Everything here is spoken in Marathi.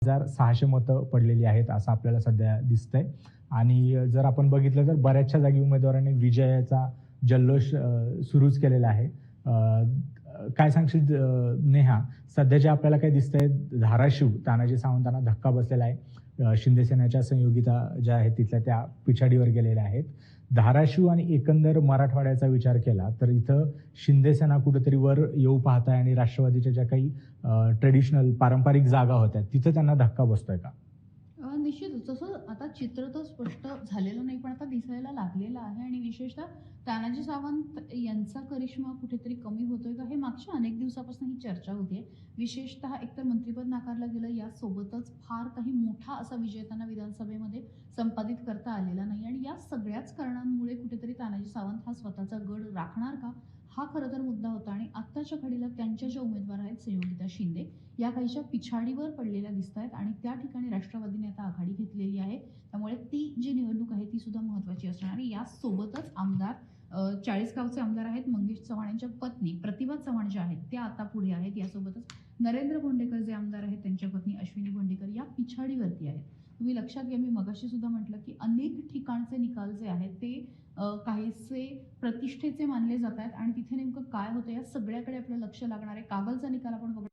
600 मतं पडलेली आहेत असं आपल्याला सध्या दिसतंय आणि जर आपण बघितलं तर बऱ्याचशा जागी उमेदवारांनी विजयाचा जल्लोष सुरूच केलेला आहे. काय सांगशील नेहा, सध्या जे आपल्याला काय दिसतंय धाराशिव तानाजी सावंतांना धक्का बसलेला आहे. शिंदे सेनेच्या संयोगिता ज्या आहेत तिथल्या त्या पिछाडीवर गेलेल्या आहेत. धाराशिव आणि एकंदर मराठवाड्याचा विचार केला तर इथं शिंदे सेना कुठेतरी वर येऊ पाहत आहे आणि राष्ट्रवादीच्या ज्या काही ट्रेडिशनल पारंपरिक जागा होत्या तिथं त्यांना धक्का बसतोय का? निश्चितच तसं आता चित्र तर स्पष्ट झालेलं नाही, पण आता दिसायला लागलेलं आहे आणि विशेषतः तानाजी सावंत यांचा करिश्मा कुठेतरी कमी होतोय का, हे मागच्या अनेक दिवसापासून ही चर्चा होतीये. विशेषतः एकतर मंत्रिपद नाकारलं गेलं, यासोबतच फार काही मोठा असा विजय त्यांना विधानसभेमध्ये संपादित करता आलेला नाही आणि या सगळ्याच कारणांमुळे कुठेतरी तानाजी सावंत हा स्वतःचा गड राखणार का, हा खरं तर मुद्दा होता. आणि आत्ताच्या घडीला त्यांच्या ज्या उमेदवार आहेत संयोगिता शिंदे, या काहीशा पिछाडीवर पडलेल्या दिसत आहेत आणि त्या ठिकाणी राष्ट्रवादीने आता आघाडी घेतलेली आहे. त्यामुळे ती जी निवडणूक आहे ती सुद्धा महत्त्वाची असणार आणि यासोबतच आमदार 40 गावचे आमदार आहेत. मंगेश चव्हाण यांच्या पत्नी प्रतिभा चव्हाण ज्या आहेत त्या आता पुढे आहेत. यासोबतच नरेंद्र भोंडेकर जे आमदार आहेत त्यांच्या पत्नी अश्विनी भोंडेकर या पिछाडीवरती आहेत. तुम्ही लक्षात घ्या, मी मगाशी सुद्धा म्हटलं की अनेक ठिकाणचे निकाल जे आहेत ते काहीसे प्रतिष्ठेचे मानले जात आहेत आणि तिथे नेमकं काय होतं या सगळ्याकडे आपलं लक्ष लागणार आहे. कागलचा निकाल आपण बघणार